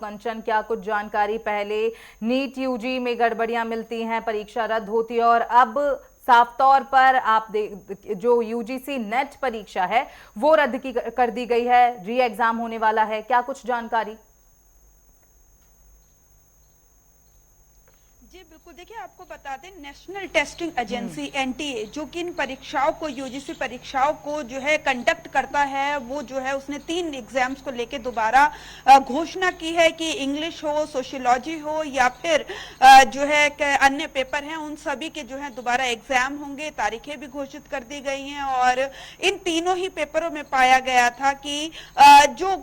कंचन, क्या कुछ जानकारी? पहले नीट यूजी में गड़बड़ियां मिलती हैं, परीक्षा रद्द होती है और अब साफ तौर पर जो यूजीसी नेट परीक्षा है वो रद्द कर दी गई है, री एग्जाम होने वाला है, क्या कुछ जानकारी? जी बिल्कुल, देखिए आपको बता दें, नेशनल टेस्टिंग एजेंसी एनटीए जो कि इन परीक्षाओं को, यूजीसी परीक्षाओं को जो है कंडक्ट करता है, वो जो है उसने 3 एग्जाम्स को लेके दोबारा घोषणा की है कि इंग्लिश हो, सोशियोलॉजी हो या फिर जो है अन्य पेपर हैं, उन सभी के जो है दोबारा एग्जाम होंगे। तारीखें भी घोषित कर दी गई हैं और इन तीनों ही पेपरों में पाया गया था कि जो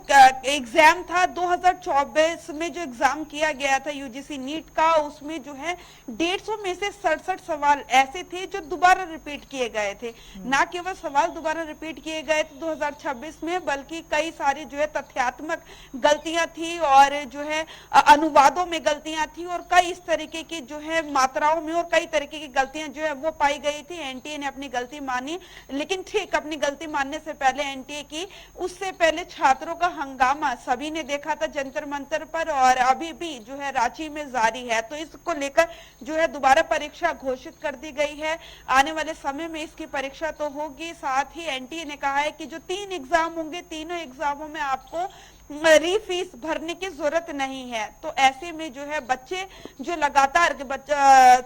एग्जाम था 2024 में जो एग्जाम किया गया था यूजीसी नीट का, उसमें जो है 150 में से 67 सवाल ऐसे थे जो दोबारा रिपीट किए गए थे। ना केवल सवाल दोबारा रिपीट किए गए थे 2026 में, बल्कि कई सारी जो है तथ्यात्मक गलतियां थी और जो है अनुवादों में गलतियां थी और कई इस तरीके की जो है मात्राओं में और कई तरीके की गलतियां जो है वो पाई गई थी। एनटीए ने अपनी गलती मानी, लेकिन ठीक अपनी गलती मानने से पहले एनटीए की उससे पहले छात्रों का हंगामा सभी ने देखा था जंतर मंतर पर और अभी भी जो है रांची में जारी है। तो इसको लेकर जो है दोबारा परीक्षा घोषित कर दी गई है। आने वाले समय में इसकी परीक्षा तो होगी। साथ ही एनटीए ने कहा है कि जो 3 एग्जाम होंगे, तीनों एग्जामों में आपको फीस भरने की जरूरत नहीं है। तो ऐसे में जो है बच्चे जो लगातार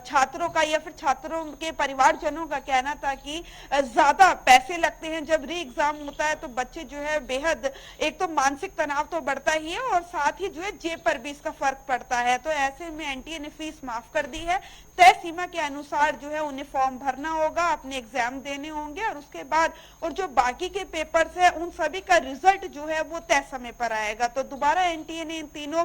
छात्रों का या फिर छात्रों के परिवारजनों का कहना था कि ज्यादा पैसे लगते हैं जब री एग्जाम होता है, तो बच्चे जो है बेहद, एक तो मानसिक तनाव तो बढ़ता ही है और साथ ही जो है जेब पर भी इसका फर्क पड़ता है। तो ऐसे में एनटीए ने फीस माफ कर दी है। तय सीमा के अनुसार जो है उन्हें फॉर्म भरना होगा, अपने एग्जाम देने होंगे और उसके बाद और जो बाकी के पेपर्स है उन सभी का रिजल्ट जो है वो तय समय पर आएगा। तो दोबारा एनटीए ने इन तीनों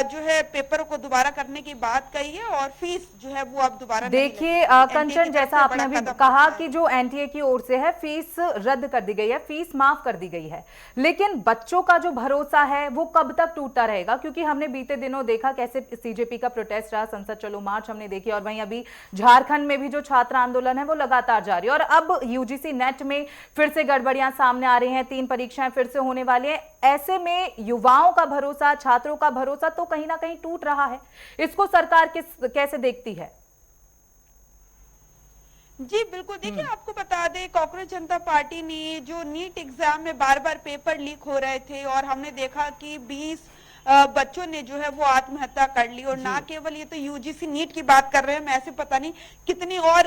जो है पेपर को दोबारा करने की बात कही है और फीस जो है वो अब दोबारा देखिए कंचन, जैसा आपने अभी कहा कि जो एनटीए की ओर से है फीस रद्द कर दी गई है, फीस माफ कर दी गई है, लेकिन बच्चों का जो भरोसा है वो कब तक टूटता रहेगा? क्योंकि हमने बीते दिनों देखा कैसे सीजेपी का प्रोटेस्ट रहा, संसद चलो मार्च हमने देखी और वहीं अभी झारखंड में भी जो छात्र आंदोलन है वो लगातार जारी है और अब यूजीसी नेट में फिर से गड़बड़ियां सामने आ रही हैं, 3 परीक्षाएं फिर से होने वाली हैं। ऐसे में युवाओं का भरोसा, छात्रों का भरोसा तो कहीं ना कहीं टूट रहा है। इसको सरकार कैसे देखती है? जी बिल्कुल, देखिए आपको बता दें, कांग्रेस जनता पार्टी ने जो नीट एग्जाम में बार बार पेपर लीक हो रहे थे और हमने देखा कि 20 बच्चों ने जो है वो आत्महत्या कर ली और ना केवल ये तो यूजीसी नीट की बात कर रहे हैं, मैं ऐसे पता नहीं कितनी और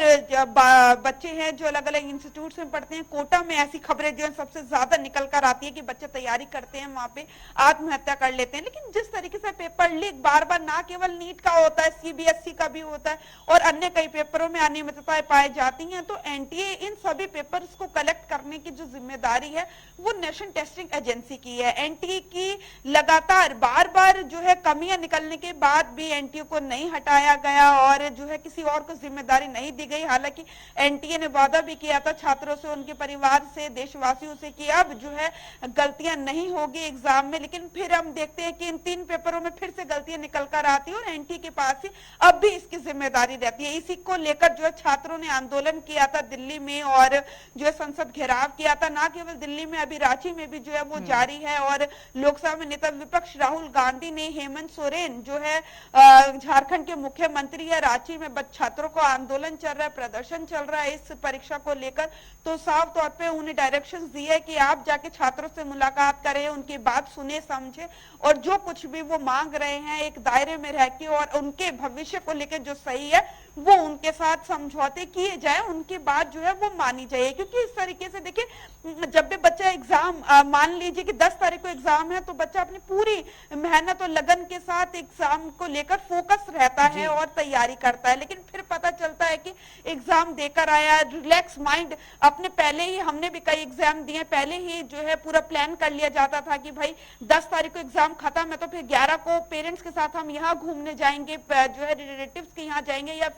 बच्चे हैं जो अलग अलग इंस्टीट्यूट में पढ़ते हैं। कोटा में ऐसी खबरें जो है सबसे ज्यादा निकल कर आती है कि बच्चे तैयारी करते हैं, वहां पे आत्महत्या कर लेते हैं। लेकिन जिस तरीके से पेपर लीक बार बार ना केवल नीट का होता है, सीबीएसई का भी होता है और अन्य कई पेपरों में अनियमितताएं पाई जाती हैं, तो एनटीए इन सभी पेपर्स को कलेक्ट करने की जो जिम्मेदारी है वो नेशनल टेस्टिंग एजेंसी की है। एनटीए की लगातार बार बार जो है कमियां निकलने के बाद भी एनटीए को नहीं हटाया गया और जो है किसी और को जिम्मेदारी नहीं दी गई। हालांकि एनटीए ने वादा भी किया था छात्रों से, उनके परिवार से, देशवासियों से कि अब जो है गलतियां नहीं होगी एग्जाम में, लेकिन फिर हम देखते हैं कि इन 3 पेपरों में फिर से गलतियां निकल कर आती है और एनटीए के पास ही अब भी इसकी जिम्मेदारी रहती है। इसी को लेकर जो है छात्रों ने आंदोलन किया था दिल्ली में और जो है संसद घेराव किया था। ना केवल दिल्ली में, अभी रांची में भी जो है वो जारी है और लोकसभा में नेता विपक्ष राहुल गांधी ने हेमंत सोरेन जो है झारखंड के मुख्यमंत्री है, रांची में छात्रों को आंदोलन चल रहा है, प्रदर्शन चल रहा है इस परीक्षा को लेकर, तो साफ तौर पे उन्हें डायरेक्शंस दिए कि आप जाके छात्रों से मुलाकात करें, उनकी बात सुने समझे और जो कुछ भी वो मांग रहे हैं एक दायरे में रह के और उनके भविष्य को लेकर जो सही है वो उनके साथ समझौते किए जाए, उनकी बात जो है वो मानी जाए। क्योंकि इस तरीके से देखिए, जब भी बच्चा एग्जाम, मान लीजिए कि 10 तारीख को एग्जाम है, तो बच्चा अपनी पूरी मेहनत और लगन के साथ एग्जाम को लेकर फोकस रहता है और तैयारी करता है। लेकिन फिर पता चलता है कि एग्जाम देकर आया, रिलैक्स माइंड, अपने पहले ही, हमने भी कई एग्जाम दिए, पहले ही जो है पूरा प्लान कर लिया जाता था कि भाई 10 तारीख को एग्जाम खत्म है तो फिर 11 को पेरेंट्स के साथ हम यहाँ घूमने जाएंगे, जो है रिलेटिव्स के यहाँ जाएंगे या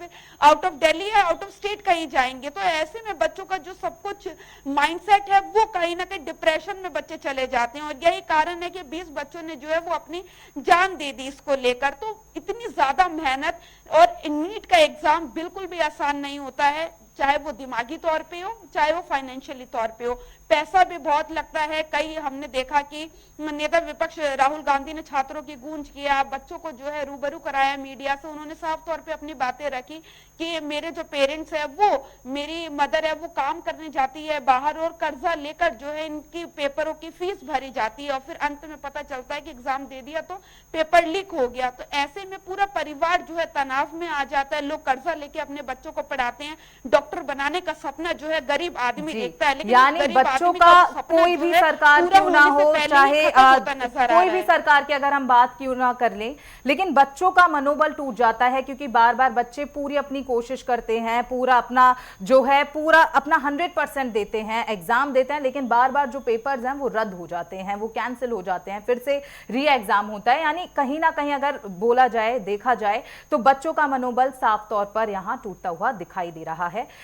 आउट ऑफ दिल्ली या आउट ऑफ स्टेट कहीं जाएंगे। तो ऐसे में बच्चों का जो सब कुछ माइंडसेट है वो कहीं ना कहीं डिप्रेशन में बच्चे चले जाते हैं और यही कारण है कि 20 बच्चों ने जो है वो अपनी जान दे दी इसको लेकर। तो इतनी ज्यादा मेहनत और नीट का एग्जाम बिल्कुल भी आसान नहीं होता है, चाहे वो दिमागी तौर पे हो, चाहे वो फाइनेंशियली तौर पे हो। पैसा भी बहुत लगता है। कई हमने देखा कि नेता विपक्ष राहुल गांधी ने छात्रों की गूंज किया, बच्चों को जो है रूबरू कराया मीडिया से। उन्होंने साफ तौर पे अपनी बातें रखी कि मेरे जो पेरेंट्स है, वो मेरी मदर है, वो काम करने जाती है बाहर और कर्जा लेकर जो है इनकी पेपरों की फीस भरी जाती है, और फिर अंत में पता चलता है कि एग्जाम दे दिया तो पेपर लीक हो गया। तो ऐसे में पूरा परिवार जो है तनाव में आ जाता है। लोग कर्जा लेके अपने बच्चों को पढ़ाते हैं। डॉक्टर बनाने का सपना जो है गरीब आदमी देखता है, लेकिन यानी गरीब बच्चों आदमी का सपना कोई जो भी है सरकार पूरा क्यों ना होने से हो, पहले ही चाहे खत्म होता नजर आ कोई रहा भी है। सरकार की अगर हम बात क्यों ना कर लें, लेकिन बच्चों का मनोबल टूट जाता है क्योंकि बार बार बच्चे पूरी अपनी कोशिश करते हैं, पूरा अपना जो है पूरा अपना 100% देते हैं, एग्जाम देते हैं, लेकिन बार बार जो पेपर्स हैं वो रद्द हो जाते हैं, वो कैंसिल हो जाते हैं, फिर से री एग्जाम होता है। यानी कहीं ना कहीं अगर बोला जाए, देखा जाए तो बच्चों का मनोबल साफ तौर पर यहाँ टूटता हुआ दिखाई दे रहा है।